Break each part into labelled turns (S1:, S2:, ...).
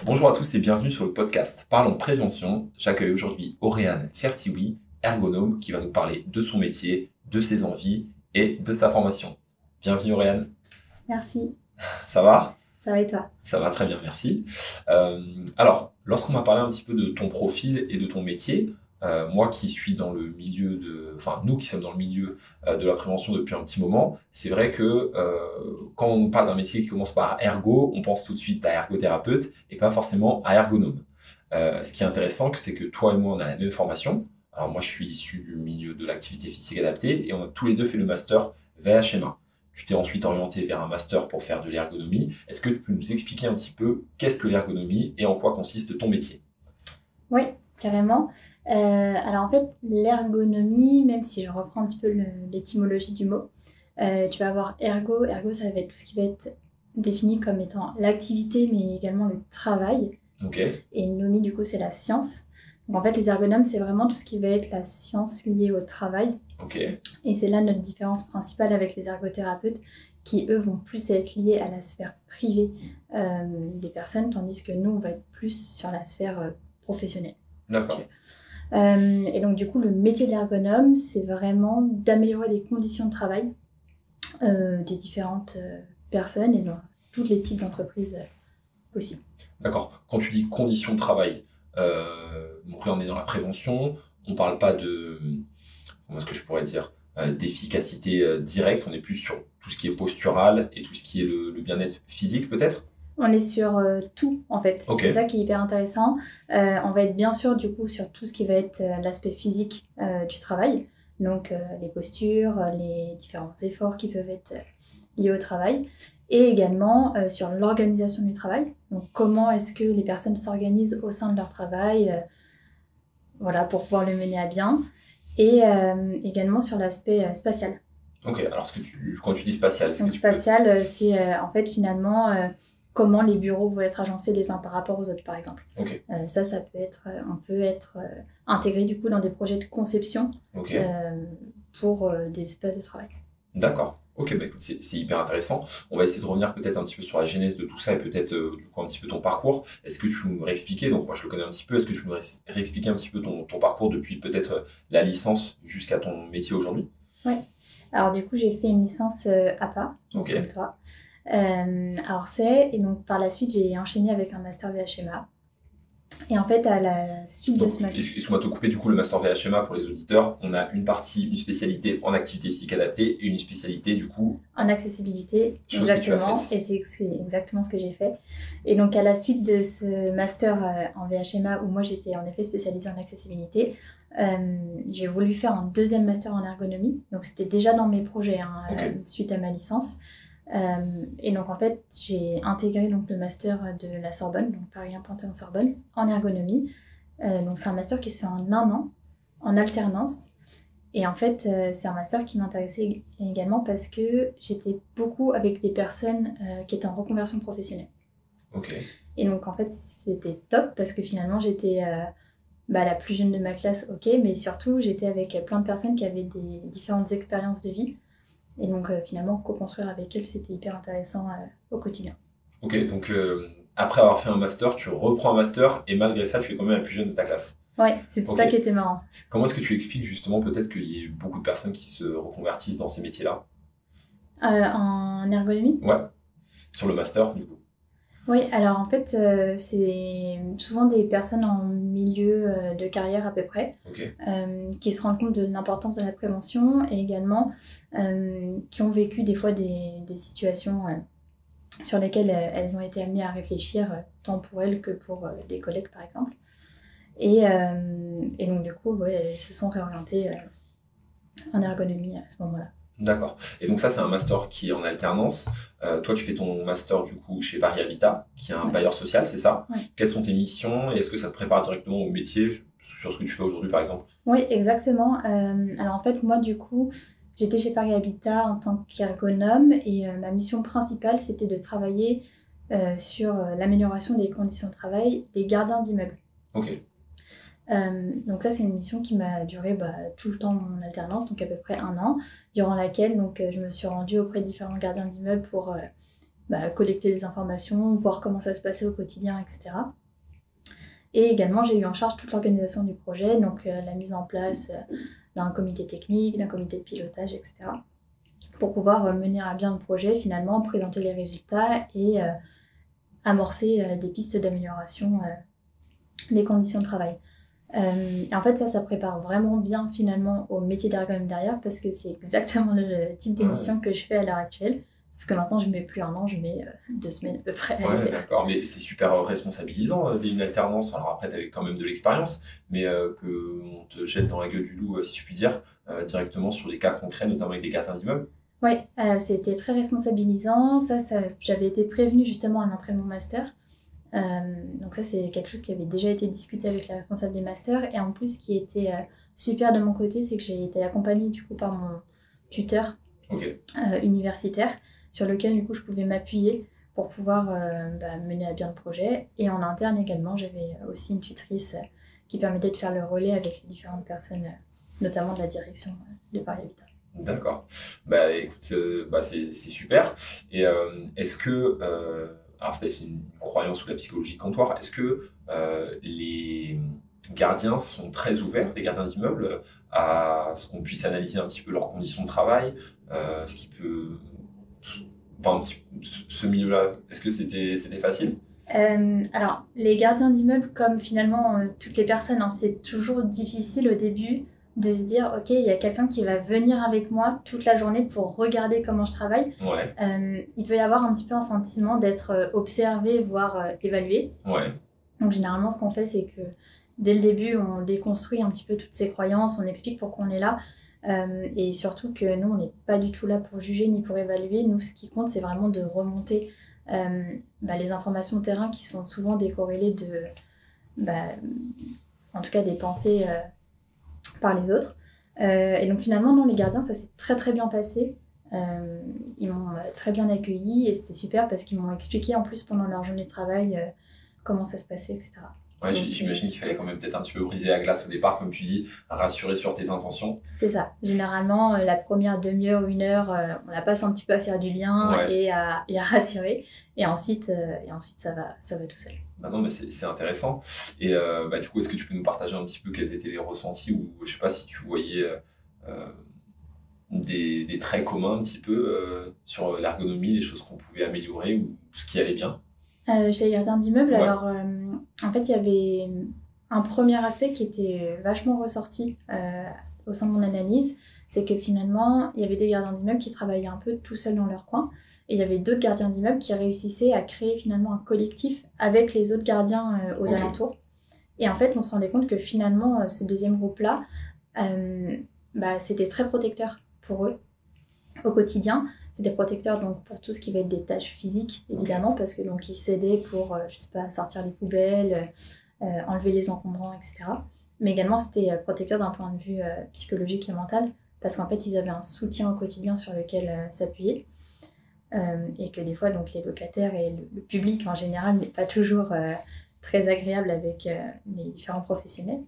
S1: Bonjour à tous et bienvenue sur le podcast Parlons Prévention. J'accueille aujourd'hui Auréane Fersioui, ergonome, qui va nous parler de son métier, de ses envies et de sa formation. Bienvenue Auréane.
S2: Merci,
S1: Ça va?
S2: ça va et toi?
S1: Ça va très bien, merci. Alors, lorsqu'on m'a parlé un petit peu de ton profil et de ton métier, moi qui suis dans le milieu enfin nous qui sommes dans le milieu de la prévention depuis un petit moment, c'est vrai que quand on parle d'un métier qui commence par ergo, on pense tout de suite à ergothérapeute et pas forcément à ergonome. Ce qui est intéressant, c'est que toi et moi, on a la même formation. Alors moi, je suis issu du milieu de l'activité physique adaptée et on a tous les deux fait le master VHMA. Tu t'es ensuite orienté vers un master pour faire de l'ergonomie. Est-ce que tu peux nous expliquer un petit peu qu'est-ce que l'ergonomie et en quoi consiste ton métier?
S2: Oui, carrément. Alors en fait, l'ergonomie, même si je reprends un petit peu l'étymologie du mot, tu vas avoir ergo. Ergo, ça va être tout ce qui va être défini comme étant l'activité, mais également le travail.
S1: Ok,
S2: Et nomie, du coup, c'est la science. Donc en fait, les ergonomes, c'est vraiment tout ce qui va être la science liée au travail.
S1: ok,
S2: Et c'est là notre différence principale avec les ergothérapeutes, qui eux vont plus être liés à la sphère privée des personnes, tandis que nous, on va être plus sur la sphère professionnelle. Si tu
S1: d'accord,
S2: veux. Et donc du coup, le métier de l'ergonome, c'est vraiment d'améliorer les conditions de travail des différentes personnes et dans tous les types d'entreprises possibles.
S1: d'accord. Quand tu dis conditions de travail, donc là on est dans la prévention, on parle pas de, comment est-ce que je pourrais dire, d'efficacité directe, on est plus sur tout ce qui est postural et tout ce qui est le bien-être physique peut-être?
S2: On est sur tout, en fait.
S1: Ok,
S2: C'est ça qui est hyper intéressant. On va être bien sûr, du coup, sur tout ce qui va être l'aspect physique du travail. Donc, les postures, les différents efforts qui peuvent être liés au travail. Et également sur l'organisation du travail. Donc, comment est-ce que les personnes s'organisent au sein de leur travail, voilà, pour pouvoir le mener à bien. Et également sur l'aspect spatial.
S1: ok. Alors quand tu dis spatial, est-ce que
S2: Donc
S1: tu peux...
S2: spatial, c'est en fait finalement comment les bureaux vont être agencés les uns par rapport aux autres, par exemple.
S1: Ok,
S2: Ça peut être, on peut être intégré du coup dans des projets de conception
S1: ok.
S2: pour des espaces de travail.
S1: D'accord. Ok, bah écoute, c'est hyper intéressant. On va essayer de revenir peut-être un petit peu sur la genèse de tout ça et peut-être du coup un petit peu ton parcours. Est-ce que tu peux nous réexpliquer, donc moi je le connais un petit peu, est-ce que tu peux nous réexpliquer un petit peu ton parcours depuis peut-être la licence jusqu'à ton métier aujourd'hui?
S2: Ouais. Alors du coup, j'ai fait une licence APA, donc
S1: Ok.
S2: comme toi. Et donc par la suite, j'ai enchaîné avec un master VHMA. Et en fait, à la suite de
S1: Donc,
S2: ce master,
S1: excuse-moi de te couper, du coup, le master VHMA pour les auditeurs, on a une partie, une spécialité en activité physique adaptée et une spécialité, du coup,
S2: en accessibilité,
S1: chose que tu as
S2: exactement,
S1: faite.
S2: et c'est exactement ce que j'ai fait. Et donc à la suite de ce master en VHMA, où moi j'étais en effet spécialisée en accessibilité, j'ai voulu faire un deuxième master en ergonomie. Donc c'était déjà dans mes projets hein,
S1: Ok.
S2: suite à ma licence. Et donc en fait j'ai intégré donc, le master de la Sorbonne, donc Paris 1 Panthéon-Sorbonne, en ergonomie. Donc c'est un master qui se fait en un an, en alternance. Et en fait, c'est un master qui m'intéressait également parce que j'étais beaucoup avec des personnes qui étaient en reconversion professionnelle.
S1: Ok.
S2: Et donc, en fait, c'était top parce que finalement, j'étais la plus jeune de ma classe, ok, mais surtout, j'étais avec plein de personnes qui avaient des différentes expériences de vie. Et donc, finalement, co-construire avec elles, c'était hyper intéressant au quotidien.
S1: Ok, donc après avoir fait un master, tu reprends un master et malgré ça, tu es quand même la plus jeune de ta classe.
S2: Ouais, c'était
S1: Ok.
S2: ça qui était marrant.
S1: Comment est-ce que tu expliques justement peut-être qu'il y ait beaucoup de personnes qui se reconvertissent dans ces métiers-là?
S2: En ergonomie.
S1: Ouais, sur le master, du coup.
S2: Oui, alors en fait, c'est souvent des personnes en milieu de carrière à peu près,
S1: Ok.
S2: qui se rendent compte de l'importance de la prévention et également qui ont vécu des fois des situations sur lesquelles elles ont été amenées à réfléchir, tant pour elles que pour des collègues par exemple. Et donc du coup, ouais, elles se sont réorientées en ergonomie à ce moment-là.
S1: D'accord. Et donc ça, c'est un master qui est en alternance. Toi, tu fais ton master du coup chez Paris Habitat, qui est un
S2: Ouais.
S1: bailleur social, c'est ça?
S2: Ouais.
S1: Quelles sont tes missions et est-ce que ça te prépare directement au métier sur ce que tu fais aujourd'hui, par exemple?
S2: Oui, exactement. Alors en fait, moi du coup, j'étais chez Paris Habitat en tant qu'ergonome et ma mission principale, c'était de travailler sur l'amélioration des conditions de travail des gardiens d'immeubles.
S1: Ok.
S2: Donc ça, c'est une mission qui m'a duré tout le temps de mon alternance, donc à peu près un an, durant laquelle donc, je me suis rendue auprès de différents gardiens d'immeubles pour collecter des informations, voir comment ça se passait au quotidien, etc. Et également, j'ai eu en charge toute l'organisation du projet, donc la mise en place d'un comité technique, d'un comité de pilotage, etc. pour pouvoir mener à bien le projet, finalement, présenter les résultats et amorcer des pistes d'amélioration des conditions de travail. Et en fait, ça prépare vraiment bien, finalement, au métier d'ergonome derrière, parce que c'est exactement le type d'émission que je fais à l'heure actuelle. Sauf que maintenant, je ne mets plus un an, je mets 2 semaines à peu près à le faire.
S1: D'accord, mais c'est super responsabilisant, une alternance. Alors après, tu avais quand même de l'expérience, mais qu'on te jette dans la gueule du loup, si je puis dire, directement sur des cas concrets, notamment avec des gardiens d'immeubles.
S2: Oui, c'était très responsabilisant. Ça, j'avais été prévenue justement à l'entrée de mon master. Donc ça, c'est quelque chose qui avait déjà été discuté avec la responsable des masters. Et en plus, ce qui était super de mon côté, c'est que j'ai été accompagnée du coup par mon tuteur universitaire, sur lequel du coup je pouvais m'appuyer pour pouvoir mener à bien le projet. Et en interne également, j'avais aussi une tutrice qui permettait de faire le relais avec les différentes personnes, notamment de la direction de Paris Habitat.
S1: D'accord. Écoute, c'est super. Et est-ce que, alors peut-être c'est une croyance ou la psychologie de comptoir, est-ce que les gardiens sont très ouverts, les gardiens d'immeubles, à ce qu'on puisse analyser un petit peu leurs conditions de travail, ce qui peut... Enfin, ce milieu-là, est-ce que c'était facile?
S2: Alors, les gardiens d'immeubles, comme finalement toutes les personnes, c'est toujours difficile au début de se dire, ok, il y a quelqu'un qui va venir avec moi toute la journée pour regarder comment je travaille.
S1: Ouais.
S2: Il peut y avoir un petit peu un sentiment d'être observé, voire évalué.
S1: Ouais.
S2: Donc généralement, ce qu'on fait, c'est que dès le début, on déconstruit un petit peu toutes ces croyances, on explique pourquoi on est là. Et surtout que nous, on n'est pas du tout là pour juger ni pour évaluer. Nous, ce qui compte, c'est vraiment de remonter les informations de terrain qui sont souvent décorrélées en tout cas des pensées par les autres. Et donc finalement, non, les gardiens, ça s'est très très bien passé. Ils m'ont très bien accueilli et c'était super parce qu'ils m'ont expliqué en plus pendant leur journée de travail comment ça se passait, etc.
S1: Ouais, j'imagine qu'il fallait quand même peut-être un petit peu briser la glace au départ, comme tu dis, rassurer sur tes intentions.
S2: C'est ça. Généralement, la première demi-heure, 1 heure, on la passe un petit peu à faire du lien et à rassurer. Et ensuite ça va tout seul.
S1: Non, mais c'est intéressant. Et du coup, est-ce que tu peux nous partager un petit peu quels étaient les ressentis ou je sais pas si tu voyais des traits communs un petit peu sur l'ergonomie, les choses qu'on pouvait améliorer ou ce qui allait bien?
S2: Chez les gardiens d'immeubles, alors en fait, il y avait un premier aspect qui était vachement ressorti au sein de mon analyse, c'est que finalement, il y avait des gardiens d'immeubles qui travaillaient un peu tout seuls dans leur coin, et il y avait d'autres gardiens d'immeubles qui réussissaient à créer finalement un collectif avec les autres gardiens aux alentours. Et en fait, on se rendait compte que finalement, ce deuxième groupe-là, c'était très protecteur pour eux au quotidien. C'était protecteur donc pour tout ce qui va être des tâches physiques, évidemment, parce que donc ils s'aidaient pour, sortir les poubelles, enlever les encombrants, etc. Mais également, c'était protecteur d'un point de vue psychologique et mental, parce qu'en fait, ils avaient un soutien au quotidien sur lequel s'appuyer. Et que des fois, donc, les locataires et le public en général n'est pas toujours très agréable avec les différents professionnels.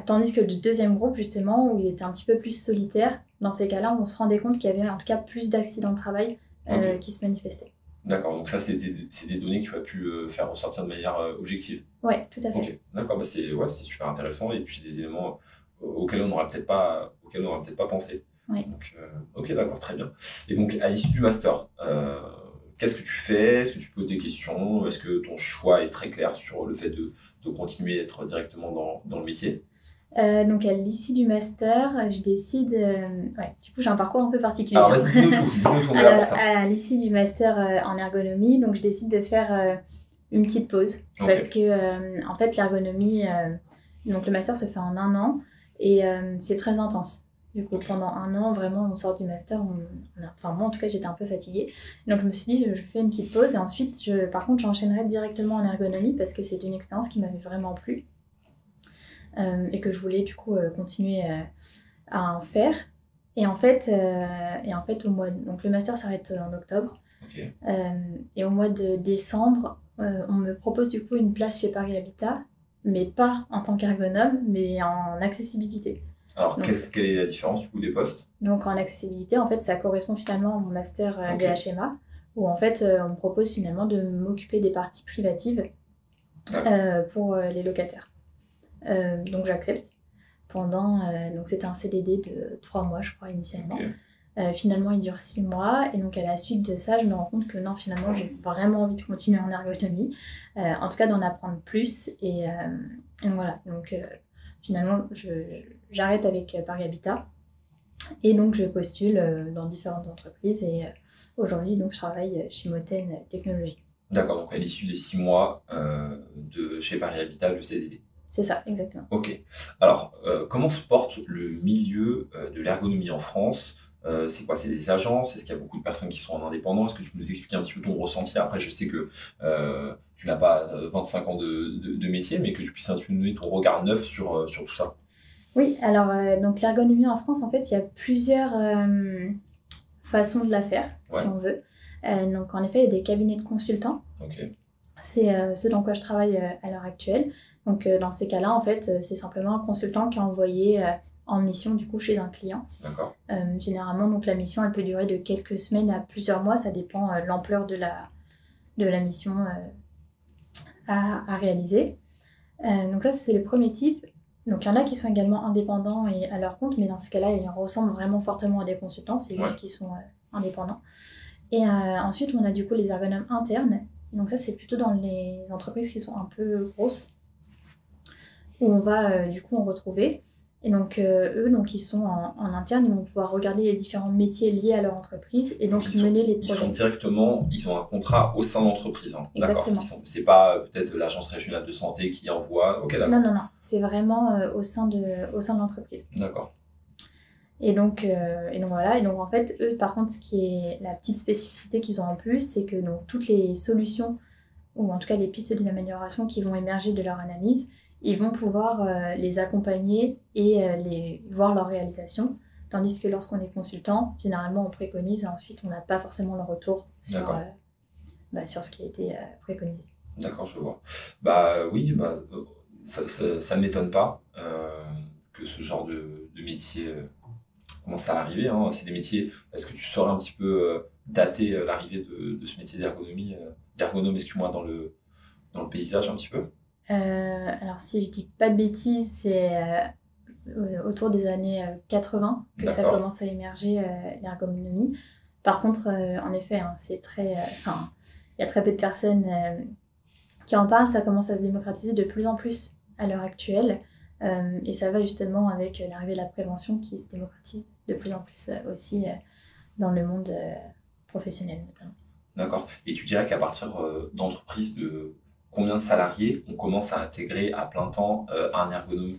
S2: Tandis que le deuxième groupe, justement, où ils étaient un petit peu plus solitaires, dans ces cas-là, on se rendait compte qu'il y avait en tout cas plus d'accidents de travail qui se manifestaient.
S1: D'accord, donc ça, c'est des données que tu as pu faire ressortir de manière objective.
S2: Oui, tout à fait.
S1: Ok, d'accord, c'est super intéressant et puis des éléments auxquels on n'aurait peut-être pas pensé.
S2: Oui.
S1: Donc, ok, d'accord, très bien. Et donc, à l'issue du master, qu'est-ce que tu fais? Est-ce que tu poses des questions? Est-ce que ton choix est très clair sur le fait de continuer à être directement dans le métier?
S2: Donc à l'issue du master, je décide... du coup j'ai un parcours un peu particulier.
S1: Alors vas-y, dis-nous tout, on est là pour ça.
S2: À l'issue du master en ergonomie, donc je décide de faire une petite pause. Parce que en fait l'ergonomie, donc le master se fait en 1 an et c'est très intense. Du coup pendant 1 an, vraiment on sort du master, moi en tout cas j'étais un peu fatiguée. Donc je me suis dit je fais une petite pause et ensuite par contre j'enchaînerai directement en ergonomie parce que c'était une expérience qui m'avait vraiment plu. Et que je voulais du coup continuer à en faire. Et en fait donc le master s'arrête en octobre. Et au mois de décembre, on me propose du coup une place chez Paris Habitat, mais pas en tant qu'ergonome, mais en accessibilité.
S1: Alors,
S2: Donc,
S1: quelle est la différence du coup des postes?
S2: donc en accessibilité, en fait, ça correspond finalement à mon master
S1: Ok,
S2: BHMA, où en fait, on me propose finalement de m'occuper des parties privatives
S1: d'accord.
S2: pour les locataires. Donc j'accepte. Donc c'était un CDD de 3 mois, je crois, initialement.
S1: Ok.
S2: Finalement, il dure 6 mois. Et donc, à la suite de ça, je me rends compte que non, finalement, j'ai vraiment envie de continuer en ergonomie. En tout cas, d'en apprendre plus. Et voilà. Donc, finalement, j'arrête avec Paris Habitat. Et donc, je postule dans différentes entreprises. Et aujourd'hui, donc, je travaille chez Moten Technologies.
S1: D'accord, donc à l'issue des 6 mois de chez Paris Habitat, le CDD.
S2: C'est ça, exactement.
S1: Ok. Alors, comment se porte le milieu de l'ergonomie en France? C'est quoi? C'est des agences? Est-ce qu'il y a beaucoup de personnes qui sont en indépendant? Est-ce que tu peux nous expliquer un petit peu ton ressenti? Après, je sais que tu n'as pas 25 ans de métier, mais que tu puisses un petit peu nous donner ton regard neuf sur tout ça.
S2: Oui, alors, donc, l'ergonomie en France, en fait, il y a plusieurs façons de la faire,
S1: Ouais,
S2: si on veut. Donc, en effet, il y a des cabinets de consultants.
S1: ok,
S2: C'est ce dans quoi je travaille à l'heure actuelle. Donc, dans ces cas-là, en fait, c'est simplement un consultant qui est envoyé en mission, du coup, chez un client.
S1: d'accord,
S2: Généralement, donc, la mission, elle peut durer de quelques semaines à plusieurs mois. Ça dépend de l'ampleur de la mission à réaliser. Donc, ça, c'est le premier type. Donc, il y en a qui sont également indépendants et à leur compte, mais dans ce cas-là, ils ressemblent vraiment fortement à des consultants. C'est
S1: ouais,
S2: juste qu'ils sont indépendants. Et ensuite, on a du coup les ergonomes internes. Donc ça, c'est plutôt dans les entreprises qui sont un peu grosses, où on va du coup en retrouver. Et donc eux, donc, ils sont en interne, ils vont pouvoir regarder les différents métiers liés à leur entreprise et
S1: donc
S2: donc mener les
S1: ils sont
S2: projets.
S1: directement, ils ont un contrat au sein de l'entreprise, hein. D'accord.
S2: Exactement.
S1: C'est pas peut-être l'agence régionale de santé qui envoie. Ok,
S2: Non,
S1: d'accord,
S2: non, non. C'est vraiment au sein de l'entreprise.
S1: d'accord,
S2: Et donc voilà. Et donc en fait, eux, par contre, ce qui est la petite spécificité qu'ils ont en plus, c'est que donc, toutes les solutions ou en tout cas les pistes d'amélioration qui vont émerger de leur analyse, ils vont pouvoir les accompagner et voir leur réalisation. Tandis que lorsqu'on est consultant, généralement on préconise et ensuite on n'a pas forcément le retour
S1: d'accord.
S2: sur ce qui a été préconisé.
S1: D'accord, je vois. Bah oui, bah, ça ne m'étonne pas que ce genre de métier commence à arriver, hein. C'est des métiers. Est-ce que tu saurais un petit peu dater l'arrivée de ce métier d'ergonome, excuse-moi, dans le paysage un petit peu?
S2: Alors si je dis pas de bêtises, c'est autour des années 80 que ça
S1: D'accord,
S2: commence à émerger l'ergonomie. Par contre, en effet, hein, c'est très, il y a très peu de personnes qui en parlent. Ça commence à se démocratiser de plus en plus à l'heure actuelle. Et ça va justement avec l'arrivée de la prévention qui se démocratise de plus en plus aussi dans le monde professionnel notamment.
S1: d'accord. Et tu dirais qu'à partir d'entreprises de combien de salariés on commence à intégrer à plein temps un ergonome?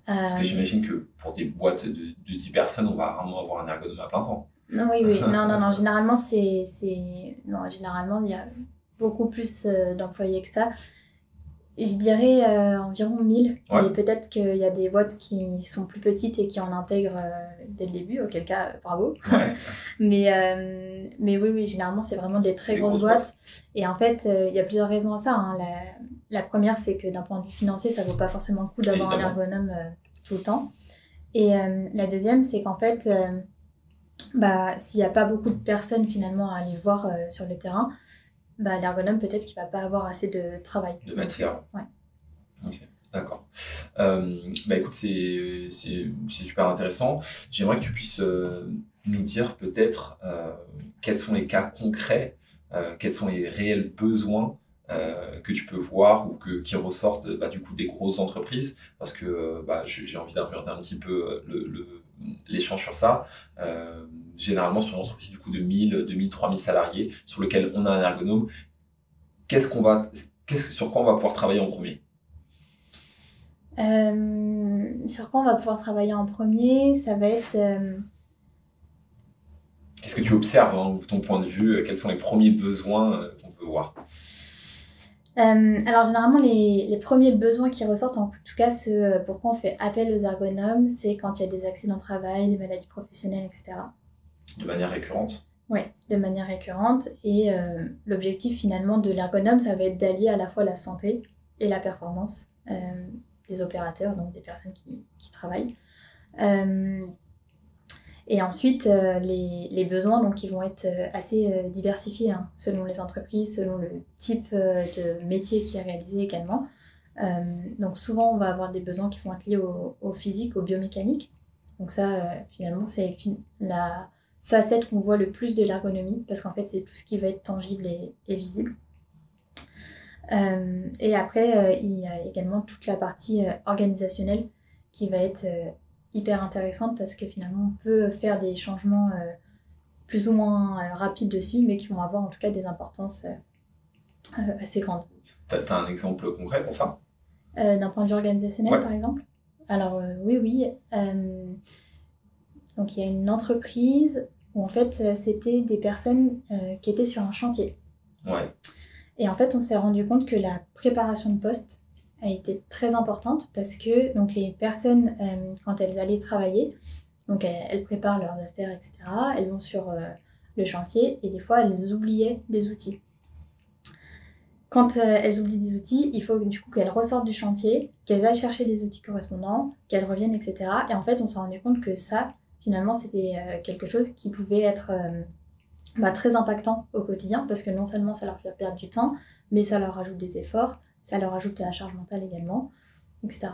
S1: Parce que
S2: Euh,
S1: j'imagine que pour des boîtes de 10 personnes, on va rarement avoir un ergonome à plein temps.
S2: non, oui, oui. Non, non, non. Généralement, non, généralement, il y a beaucoup plus d'employés que ça. Je dirais environ 1000.
S1: Ouais,
S2: Mais peut-être qu'il y a des boîtes qui sont plus petites et qui en intègrent dès le début, auquel cas, bravo.
S1: ouais,
S2: Mais oui, oui, généralement, c'est vraiment des
S1: c'est
S2: très
S1: des
S2: grosses
S1: grosses
S2: boîtes.
S1: boîtes.
S2: Et en fait, il y a plusieurs raisons à ça, hein. La première, c'est que d'un point de vue financier, ça vaut pas forcément le coup d'avoir un
S1: Évidemment.
S2: ergonome tout le temps. Et la deuxième, c'est qu'en fait, s'il n'y a pas beaucoup de personnes finalement à aller voir sur le terrain, l'ergonome, peut-être qu'il va pas avoir assez de travail.
S1: De matière.
S2: Ouais.
S1: Ok, d'accord. Bah écoute, c'est super intéressant. J'aimerais que tu puisses nous dire peut-être quels sont les cas concrets, quels sont les réels besoins que tu peux voir ou qui ressortent du coup des grosses entreprises, parce que j'ai envie d'orienter un petit peu l'échange sur ça. Généralement sur une entreprise du coup de 1000, 2000, 3000 salariés sur lequel on a un ergonome, sur quoi on va pouvoir travailler en premier?
S2: Sur quoi on va pouvoir travailler en premier, ça va être...
S1: Qu'est-ce que tu observes, hein, de ton point de vue? Quels sont les premiers besoins qu'on peut voir?
S2: alors généralement les premiers besoins qui ressortent, en tout cas ceux pourquoi on fait appel aux ergonomes, c'est quand il y a des accidents de travail, des maladies professionnelles, etc.
S1: De manière récurrente?
S2: Oui, de manière récurrente. Et l'objectif finalement de l'ergonome, ça va être d'allier à la fois la santé et la performance. des opérateurs, donc des personnes qui travaillent. Et ensuite, les besoins, donc, ils vont être assez diversifiés hein, selon les entreprises, selon le type de métier qui est réalisé également. Donc souvent, on va avoir des besoins qui vont être liés au physique, au biomécanique. Donc ça, finalement, c'est la facette qu'on voit le plus de l'ergonomie, parce qu'en fait, c'est tout ce qui va être tangible et visible. Et après, il y a également toute la partie organisationnelle qui va être hyper intéressante, parce que finalement, on peut faire des changements plus ou moins rapides dessus, mais qui vont avoir en tout cas des importances assez grandes.
S1: T'as un exemple concret pour ça?
S2: D'un point de vue organisationnel,
S1: Ouais.
S2: par exemple? Alors, oui. Donc, il y a une entreprise où, en fait, c'était des personnes qui étaient sur un chantier.
S1: Ouais.
S2: Et en fait, on s'est rendu compte que la préparation de poste a été très importante parce que donc, les personnes, quand elles allaient travailler, donc elles préparent leurs affaires, etc. Elles vont sur le chantier et des fois, elles oubliaient des outils. Quand elles oublient des outils, il faut du coup qu'elles ressortent du chantier, qu'elles aillent chercher les outils correspondants, qu'elles reviennent, etc. Et en fait, on s'est rendu compte que ça, finalement, c'était quelque chose qui pouvait être très impactant au quotidien, parce que non seulement ça leur fait perdre du temps, mais ça leur rajoute des efforts, ça leur rajoute de la charge mentale également, etc.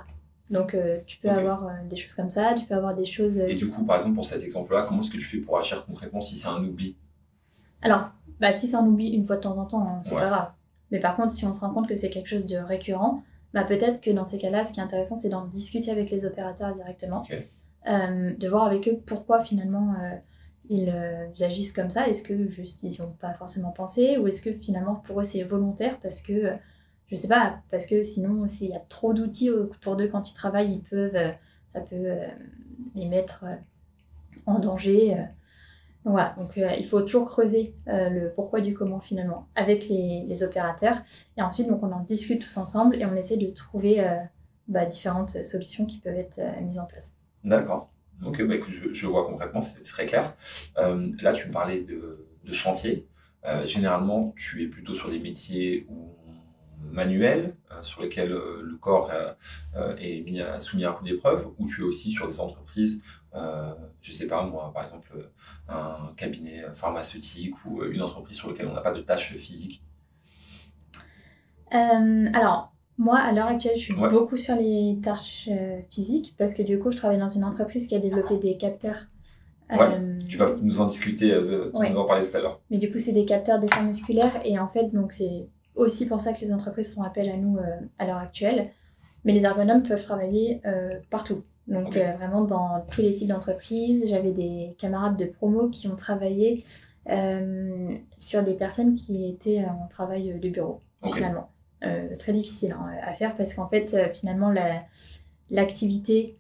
S2: Donc tu peux avoir des choses comme ça, tu peux avoir des choses...
S1: Et du coup, par exemple, pour cet exemple-là, comment est-ce que tu fais pour agir concrètement si c'est un oubli?
S2: Alors, si c'est un oubli une fois de temps en temps, hein, c'est
S1: Ouais.
S2: pas grave. Mais par contre, si on se rend compte que c'est quelque chose de récurrent, peut-être que dans ces cas-là, ce qui est intéressant, c'est d'en discuter avec les opérateurs directement,
S1: Ok.
S2: de voir avec eux pourquoi finalement ils agissent comme ça. Est-ce que juste ils n'y ont pas forcément pensé, ou est-ce que finalement pour eux c'est volontaire parce que, je sais pas, parce que sinon s'il y a trop d'outils autour d'eux quand ils travaillent, ça peut les mettre en danger. Donc voilà, donc il faut toujours creuser le pourquoi du comment finalement avec les opérateurs. Et ensuite, donc, on en discute tous ensemble et on essaie de trouver différentes solutions qui peuvent être mises en place.
S1: D'accord. Ok, écoute, je vois concrètement, c'était très clair. Là, tu me parlais de chantier. Généralement, tu es plutôt sur des métiers manuels, sur lesquels le corps est soumis à un coup d'épreuve, ou tu es aussi sur des entreprises, je sais pas moi, par exemple, un cabinet pharmaceutique ou une entreprise sur laquelle on n'a pas de tâches physiques.
S2: Alors, moi, à l'heure actuelle, je suis
S1: Ouais.
S2: beaucoup sur les tâches physiques parce que du coup, je travaille dans une entreprise qui a développé des capteurs.
S1: Ouais, tu vas nous en discuter, tu
S2: Ouais.
S1: nous en parler tout à l'heure.
S2: Mais du coup, c'est des capteurs d'effort musculaire et en fait, donc c'est aussi pour ça que les entreprises font appel à nous à l'heure actuelle. Mais les ergonomes peuvent travailler partout. Donc
S1: Ok.
S2: vraiment dans tous les types d'entreprises. J'avais des camarades de promo qui ont travaillé sur des personnes qui étaient en travail de bureau,
S1: Ok.
S2: finalement. Très difficile hein, à faire parce qu'en fait, finalement, l'activité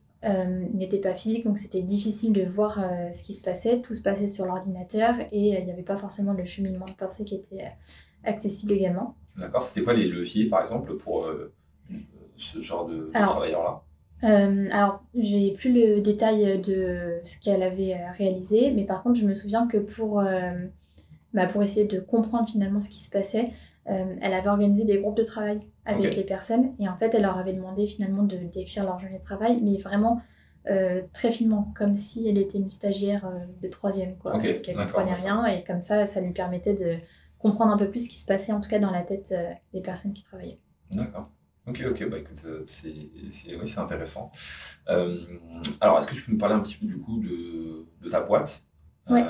S2: n'était pas physique, donc c'était difficile de voir ce qui se passait. Tout se passait sur l'ordinateur et il n'y avait pas forcément le cheminement de pensée qui était accessible également.
S1: D'accord, c'était quoi les leviers, par exemple, pour ce genre de travailleurs-là?
S2: Alors, j'ai plus le détail de ce qu'elle avait réalisé, mais par contre, je me souviens que pour essayer de comprendre finalement ce qui se passait, elle avait organisé des groupes de travail avec les personnes, et en fait, elle leur avait demandé finalement de décrire leur journée de travail, mais vraiment très finement, comme si elle était une stagiaire de 3e, quoi, qu'elle ne comprenait rien, et comme ça lui permettait de comprendre un peu plus ce qui se passait, en tout cas dans la tête des personnes qui travaillaient.
S1: D'accord. Ok, écoute, c'est intéressant. Alors, est-ce que tu peux nous parler un petit peu du coup de ta boîte,
S2: Ouais.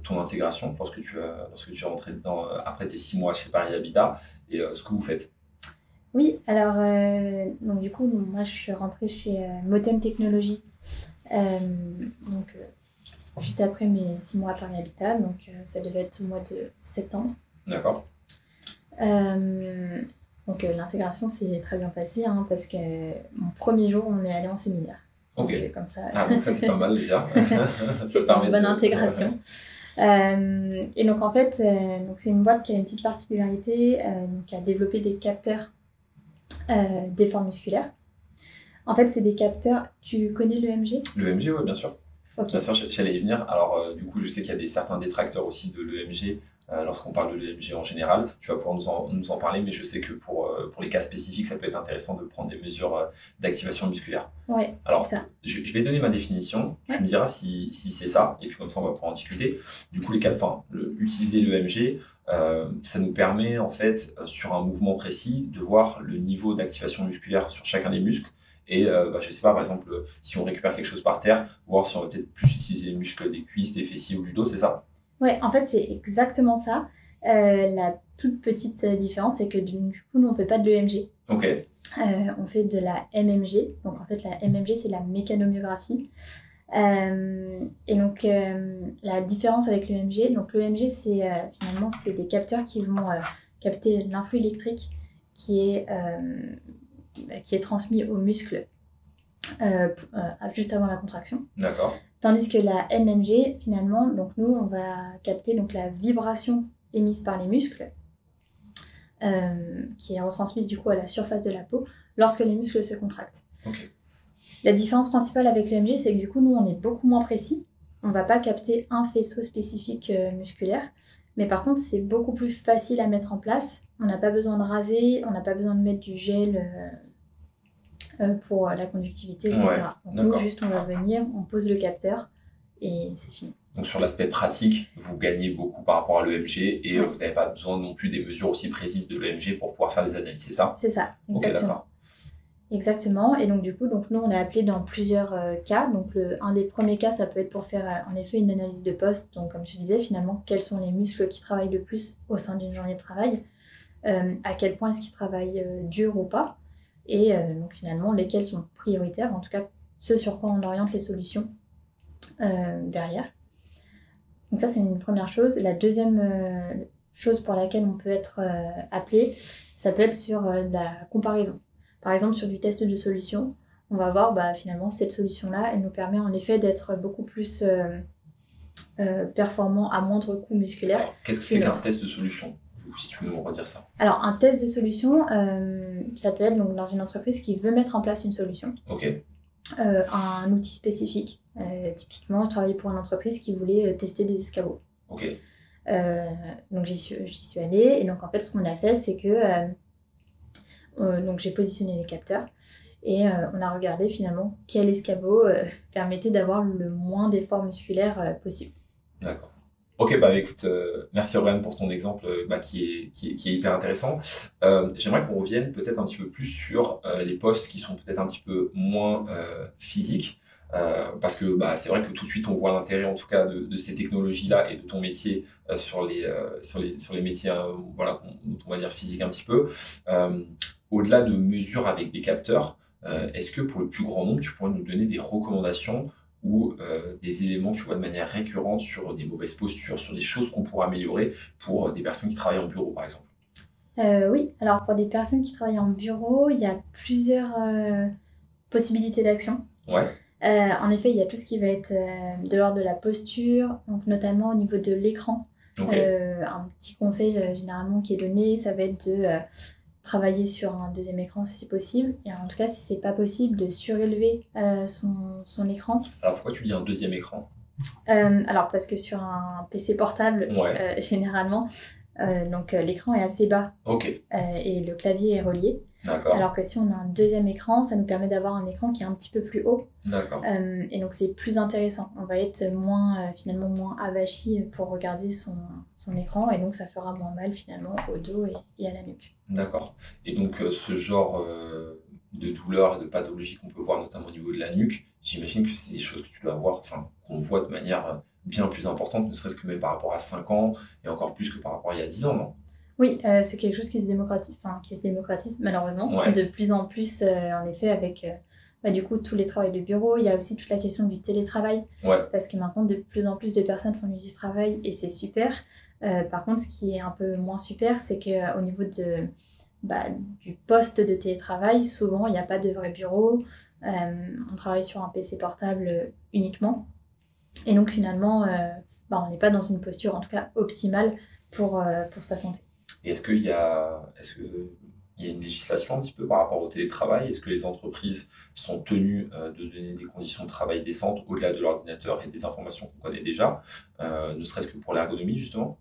S1: ton intégration lorsque tu es rentré dedans après tes 6 mois chez Paris Habitat et ce que vous faites?
S2: Oui, alors donc du coup, moi je suis rentrée chez Motem Technologies, donc juste après mes 6 mois à Paris Habitat, donc ça devait être au mois de septembre.
S1: D'accord.
S2: Donc l'intégration s'est très bien passée parce que mon premier jour, on est allé en séminaire.
S1: Ok.
S2: Donc, comme ça...
S1: donc ça c'est pas mal déjà.
S2: C'est une bonne intégration. Et donc en fait, donc c'est une boîte qui a une petite particularité, qui a développé des capteurs d'effort musculaire. En fait, c'est des capteurs... Tu connais l'EMG ?
S1: L'EMG, oui, bien sûr.
S2: Okay.
S1: Bien sûr, j'allais y venir. Alors, du coup, je sais qu'il y a certains détracteurs aussi de l'EMG lorsqu'on parle de l'EMG en général. Tu vas pouvoir nous en parler, mais je sais que pour les cas spécifiques, ça peut être intéressant de prendre des mesures d'activation musculaire.
S2: Ouais,
S1: Alors,
S2: c'est ça.
S1: je vais donner ma définition, tu
S2: Ouais.
S1: me diras si c'est ça, et puis comme ça on va pouvoir en discuter. Du coup, utiliser l'EMG, ça nous permet en fait, sur un mouvement précis, de voir le niveau d'activation musculaire sur chacun des muscles. Et je sais pas, par exemple, si on récupère quelque chose par terre, voir si on va peut-être plus utiliser les muscles des cuisses, des fessiers ou du dos, c'est ça?
S2: Ouais, en fait, c'est exactement ça. La toute petite différence, c'est que du coup, nous, on fait pas de l'EMG.
S1: Ok,
S2: On fait de la MMG. Donc, en fait, la MMG, c'est la mécanomyographie. Et donc, la différence avec l'EMG, donc l'EMG, c'est finalement, c'est des capteurs qui vont capter l'influx électrique qui est transmis aux muscles juste avant la contraction.
S1: d'accord.
S2: Tandis que la MMG, finalement, donc nous, on va capter donc la vibration émise par les muscles, qui est retransmise du coup à la surface de la peau lorsque les muscles se contractent.
S1: Ok.
S2: La différence principale avec l'EMG, c'est que du coup, nous, on est beaucoup moins précis. On ne va pas capter un faisceau spécifique musculaire, mais par contre, c'est beaucoup plus facile à mettre en place. On n'a pas besoin de raser, on n'a pas besoin de mettre du gel pour la conductivité, etc.
S1: Ouais,
S2: Donc nous,
S1: d'accord.
S2: juste, on va venir, on pose le capteur et c'est fini.
S1: Donc sur l'aspect pratique, vous gagnez beaucoup par rapport à l'EMG et
S2: Ouais.
S1: vous n'avez pas besoin non plus des mesures aussi précises de l'EMG pour pouvoir faire des analyses, c'est ça?
S2: C'est ça,
S1: Ok,
S2: exactement.
S1: d'accord.
S2: Exactement. Et donc, du coup, donc, nous, on est appelé dans plusieurs cas. Donc, un des premiers cas, ça peut être pour faire en effet une analyse de poste. Donc, comme je disais, finalement, quels sont les muscles qui travaillent le plus au sein d'une journée de travail, à quel point est-ce qu'ils travaillent dur ou pas, et donc finalement, lesquels sont prioritaires, en tout cas, ce sur quoi on oriente les solutions derrière. Donc, ça, c'est une première chose. La deuxième chose pour laquelle on peut être appelé, ça peut être sur la comparaison. Par exemple, sur du test de solution, on va voir finalement cette solution-là, elle nous permet en effet d'être beaucoup plus performant à moindre coût musculaire.
S1: Alors, qu'est-ce que c'est qu'un test de solution? Si tu peux nous redire ça.
S2: Alors, un test de solution, ça peut être donc, dans une entreprise qui veut mettre en place une solution,
S1: Ok,
S2: un outil spécifique. Typiquement, je travaillais pour une entreprise qui voulait tester des escabeaux.
S1: ok,
S2: Donc, j'y suis allée, et donc en fait, ce qu'on a fait, c'est que donc j'ai positionné les capteurs et on a regardé finalement quel escabeau permettait d'avoir le moins d'efforts musculaires possible.
S1: d'accord. Ok, écoute, merci Aurélien pour ton exemple qui est hyper intéressant. J'aimerais qu'on revienne peut-être un petit peu plus sur les postes qui sont peut-être un petit peu moins physiques. Parce que c'est vrai que tout de suite on voit l'intérêt en tout cas de ces technologies-là et de ton métier sur les métiers dont on va dire physiques un petit peu. Au-delà de mesures avec des capteurs, est-ce que pour le plus grand nombre tu pourrais nous donner des recommandations ou des éléments tu vois de manière récurrente sur des mauvaises postures, sur des choses qu'on pourrait améliorer pour des personnes qui travaillent en bureau par exemple?
S2: Oui, alors pour des personnes qui travaillent en bureau, il y a plusieurs possibilités d'action.
S1: Ouais,
S2: En effet, il y a tout ce qui va être de l'ordre de la posture, donc notamment au niveau de l'écran.
S1: ok,
S2: Un petit conseil généralement qui est donné, ça va être de travailler sur un deuxième écran si c'est possible, et en tout cas si c'est pas possible, de surélever son écran.
S1: alors pourquoi tu dis un deuxième écran?
S2: Alors parce que sur un PC portable,
S1: Ouais,
S2: généralement, l'écran est assez bas
S1: ok,
S2: et le clavier est relié.
S1: d'accord,
S2: Alors que si on a un deuxième écran, ça nous permet d'avoir un écran qui est un petit peu plus haut.
S1: d'accord.
S2: Et donc c'est plus intéressant. On va être finalement moins avachi pour regarder son écran, et donc ça fera moins mal finalement au dos et à la nuque.
S1: D'accord. Et donc, ce genre de douleur et de pathologie qu'on peut voir, notamment au niveau de la nuque, j'imagine que c'est des choses que tu dois voir, enfin, qu'on voit de manière bien plus importante, ne serait-ce que même par rapport à 5 ans, et encore plus que par rapport à il y a 10 ans, non?
S2: Oui, c'est quelque chose qui se démocratise malheureusement
S1: Ouais,
S2: de plus en plus, en effet, avec du coup tous les travails de bureau. Il y a aussi toute la question du télétravail,
S1: ouais,
S2: parce que maintenant de plus en plus de personnes font du télétravail et c'est super. Par contre, ce qui est un peu moins super, c'est qu'au niveau du poste de télétravail, souvent il n'y a pas de vrai bureau. On travaille sur un PC portable uniquement. Et donc finalement, on n'est pas dans une posture en tout cas optimale pour sa santé.
S1: Et est-ce qu'il y a une législation un petit peu par rapport au télétravail? Est-ce que les entreprises sont tenues de donner des conditions de travail décentes au-delà de l'ordinateur et des informations qu'on connaît déjà, ne serait-ce que pour l'ergonomie, justement?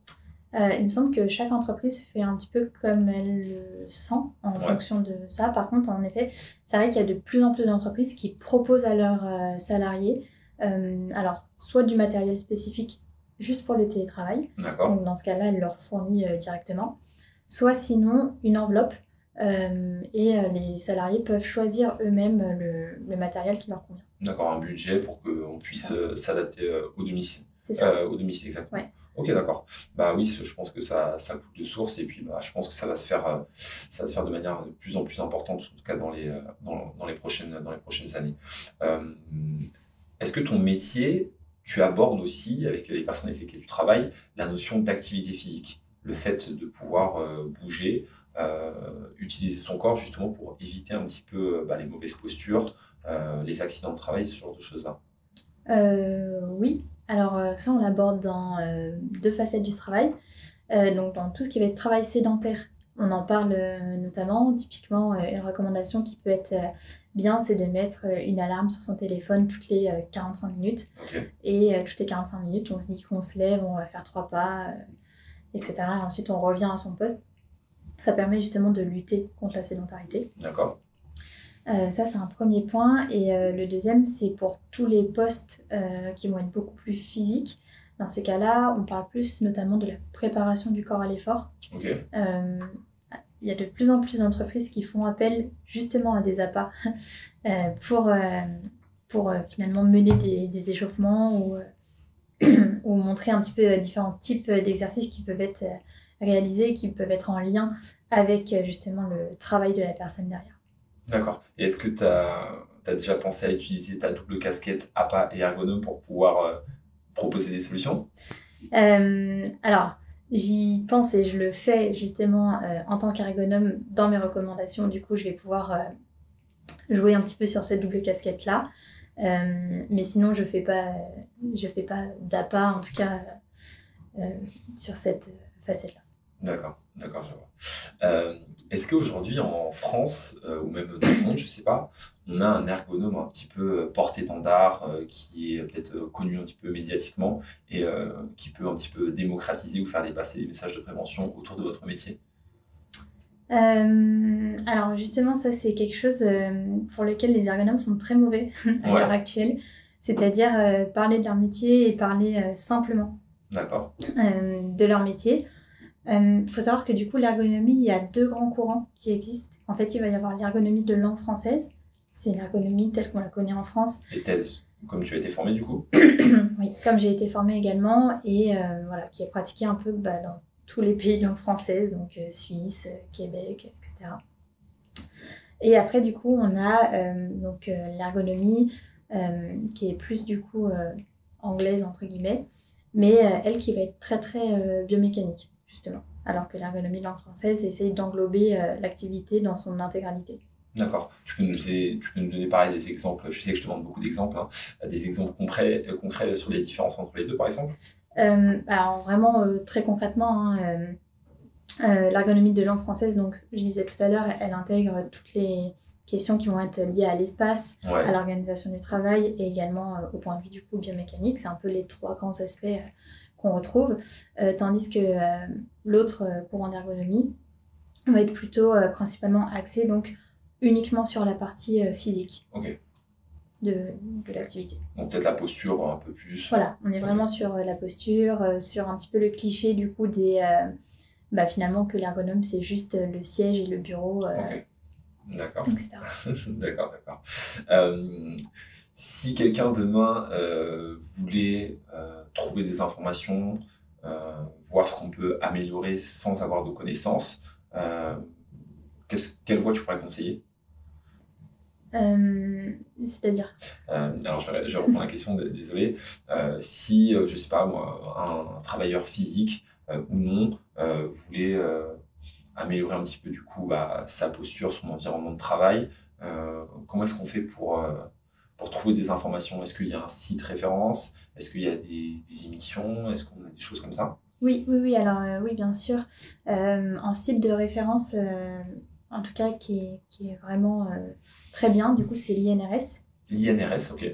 S2: Il me semble que chaque entreprise fait un petit peu comme elle le sent en fonction de ça. Par contre, en effet, c'est vrai qu'il y a de plus en plus d'entreprises qui proposent à leurs salariés alors soit du matériel spécifique juste pour le télétravail, donc dans ce cas-là, elle leur fournit directement, soit sinon une enveloppe et les salariés peuvent choisir eux-mêmes le matériel qui leur convient.
S1: D'accord, un budget pour qu'on puisse s'adapter au domicile.
S2: C'est ça.
S1: Au domicile, exactement.
S2: Ouais.
S1: Ok, d'accord. Bah oui, je pense que ça coule de source et puis bah, je pense que ça va se faire de manière de plus en plus importante, en tout cas dans les prochaines années. Est-ce que ton métier, tu abordes aussi, avec les personnes avec lesquelles tu travailles, la notion d'activité physique, le fait de pouvoir bouger, utiliser son corps justement pour éviter un petit peu les mauvaises postures, les accidents de travail, ce genre de choses-là?
S2: Oui, alors ça on l'aborde dans deux facettes du travail. Donc dans tout ce qui va être travail sédentaire, on en parle notamment. Typiquement, une recommandation qui peut être bien, c'est de mettre une alarme sur son téléphone toutes les 45 minutes.
S1: Okay.
S2: Et toutes les 45 minutes, on se dit qu'on se lève, on va faire 3 pas, etc. Et ensuite, on revient à son poste. Ça permet justement de lutter contre la sédentarité.
S1: D'accord.
S2: Ça, c'est un premier point. Et le deuxième, c'est pour tous les postes qui vont être beaucoup plus physiques. Dans ces cas-là, on parle plus notamment de la préparation du corps à l'effort.
S1: Okay.
S2: Il y a de plus en plus d'entreprises qui font appel justement à des appâts pour finalement mener des échauffements ou montrer un petit peu différents types d'exercices qui peuvent être réalisés, qui peuvent être en lien avec justement le travail de la personne derrière.
S1: D'accord. Et est-ce que tu as déjà pensé à utiliser ta double casquette appât et ergonome pour pouvoir proposer des solutions?
S2: Alors, j'y pense et je le fais justement en tant qu'ergonome dans mes recommandations. Du coup, je vais pouvoir jouer un petit peu sur cette double casquette-là. Mais sinon, je fais pas d'appât, en tout cas, sur cette facette-là.
S1: D'accord, je vois. Est-ce qu'aujourd'hui, en France, ou même dans le monde, je sais pas, on a un ergonome un petit peu porte-étendard qui est peut-être connu un petit peu médiatiquement et qui peut un petit peu démocratiser ou faire dépasser les messages de prévention autour de votre métier?
S2: Alors justement, ça c'est quelque chose pour lequel les ergonomes sont très mauvais à l'heure actuelle. C'est-à-dire parler de leur métier et parler simplement de leur métier. Faut savoir que du coup, l'ergonomie, il y a deux grands courants qui existent. En fait, il va y avoir l'ergonomie de langue française. C'est l'ergonomie telle qu'on la connaît en France.
S1: Et telle, comme tu as été formée du coup?
S2: Oui, comme j'ai été formée également et voilà, qui est pratiquée un peu dans tous les pays de langue française, donc Suisse, Québec, etc. Et après, du coup, on a l'ergonomie qui est plus du coup anglaise, entre guillemets, mais elle qui va être très très biomécanique, justement. Alors que l'ergonomie de langue française essaye d'englober l'activité dans son intégralité.
S1: D'accord. Tu peux nous donner pareil des exemples, je sais que je te demande beaucoup d'exemples, hein, des exemples concrets sur les différences entre les deux, par exemple?
S2: Alors vraiment, très concrètement, l'ergonomie de langue française, donc je disais tout à l'heure, elle intègre toutes les questions qui vont être liées à l'espace, à l'organisation du travail et également au point de vue du coup biomécanique. C'est un peu les trois grands aspects qu'on retrouve, tandis que l'autre courant d'ergonomie va être plutôt principalement axé donc uniquement sur la partie physique de l'activité.
S1: Donc peut-être la posture un peu plus.
S2: Voilà, on est vraiment sur la posture, sur un petit peu le cliché du coup finalement que l'ergonome c'est juste le siège et le bureau,
S1: D'accord.
S2: etc.
S1: D'accord. Si quelqu'un demain voulait trouver des informations, voir ce qu'on peut améliorer sans avoir de connaissances, quelle voie tu pourrais conseiller?
S2: C'est-à-dire
S1: alors je vais reprendre la question, désolé. Si, je sais pas moi, un travailleur physique ou non voulait améliorer un petit peu du coup sa posture, son environnement de travail, comment est-ce qu'on fait pour trouver des informations? Est-ce qu'il y a un site référence? Est-ce qu'il y a des émissions? Est-ce qu'on a des choses comme ça?
S2: Oui, alors oui, bien sûr. Un site de référence, en tout cas, qui est vraiment très bien, du coup, c'est l'INRS.
S1: L'INRS, ok.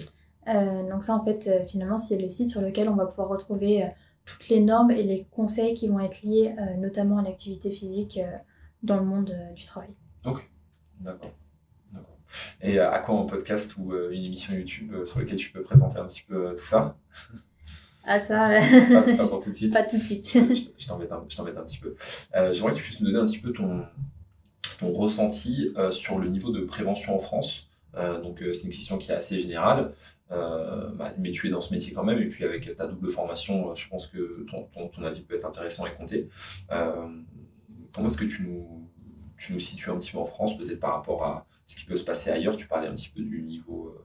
S2: Donc ça, en fait, finalement, c'est le site sur lequel on va pouvoir retrouver toutes les normes et les conseils qui vont être liés notamment à l'activité physique dans le monde du travail.
S1: Ok, d'accord. Et à quoi un podcast ou une émission YouTube sur laquelle tu peux présenter un petit peu tout ça?
S2: Ah ça,
S1: Pas pour tout de suite.
S2: Pas tout de suite.
S1: Je t'embête un petit peu. J'aimerais que tu puisses nous donner un petit peu ton ressenti sur le niveau de prévention en France. Donc c'est une question qui est assez générale, mais tu es dans ce métier quand même, et puis avec ta double formation, je pense que ton avis peut être intéressant et compté. Comment est-ce que tu nous situes un petit peu en France, peut-être par rapport à ce qui peut se passer ailleurs? Tu parlais un petit peu du niveau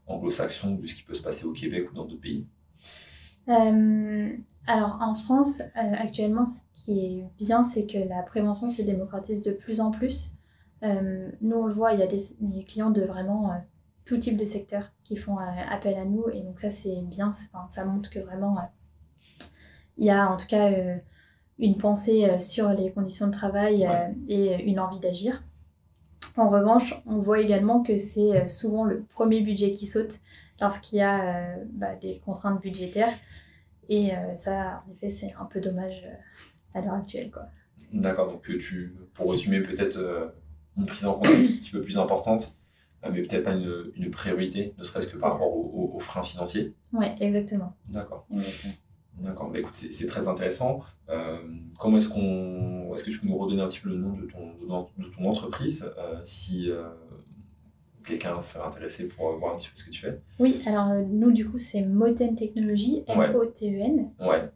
S1: anglo-saxon, de ce qui peut se passer au Québec ou dans d'autres pays.
S2: Alors en France, actuellement, ce qui est bien, c'est que la prévention se démocratise de plus en plus. Nous, on le voit, il y a des clients de vraiment tout type de secteur qui font appel à nous, et donc ça, c'est bien. Ça montre que vraiment, il y a en tout cas une pensée sur les conditions de travail et une envie d'agir. En revanche, on voit également que c'est souvent le premier budget qui saute lorsqu'il y a des contraintes budgétaires. Et ça, en effet, c'est un peu dommage à l'heure actuelle, quoi.
S1: D'accord, donc pour résumer, peut-être une prise en compte un petit peu plus importante, mais peut-être pas une priorité, ne serait-ce que par rapport aux freins financiers.
S2: Oui, exactement.
S1: D'accord.
S2: Exactement.
S1: D'accord, bah écoute, c'est très intéressant. Comment est-ce que tu peux nous redonner un petit peu le nom de ton entreprise, si quelqu'un serait intéressé pour voir un petit peu ce que tu fais?
S2: Oui, alors nous, du coup, c'est Moten Technologies, M-O-T-E-N.
S1: Ouais.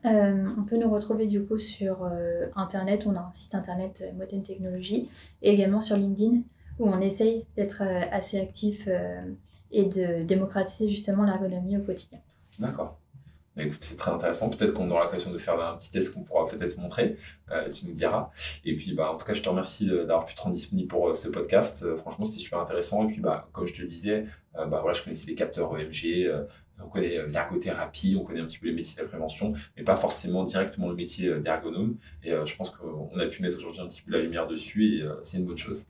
S2: On peut nous retrouver du coup sur Internet, on a un site Internet Moten Technologies, et également sur LinkedIn, où on essaye d'être assez actif et de démocratiser justement l'ergonomie au quotidien.
S1: D'accord. Bah, écoute, c'est très intéressant. Peut-être qu'on aura l'occasion de faire un petit test qu'on pourra peut-être montrer. Tu nous diras. Et puis, en tout cas, je te remercie d'avoir pu te rendre disponible pour ce podcast. Franchement, c'était super intéressant. Et puis, comme je te le disais, voilà, je connaissais les capteurs EMG, on connaît l'ergothérapie, on connaît un petit peu les métiers de la prévention, mais pas forcément directement le métier d'ergonome. Et je pense qu'on a pu mettre aujourd'hui un petit peu la lumière dessus, et c'est une bonne chose.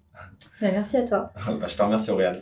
S2: Merci à toi.
S1: Je te remercie, Auréane.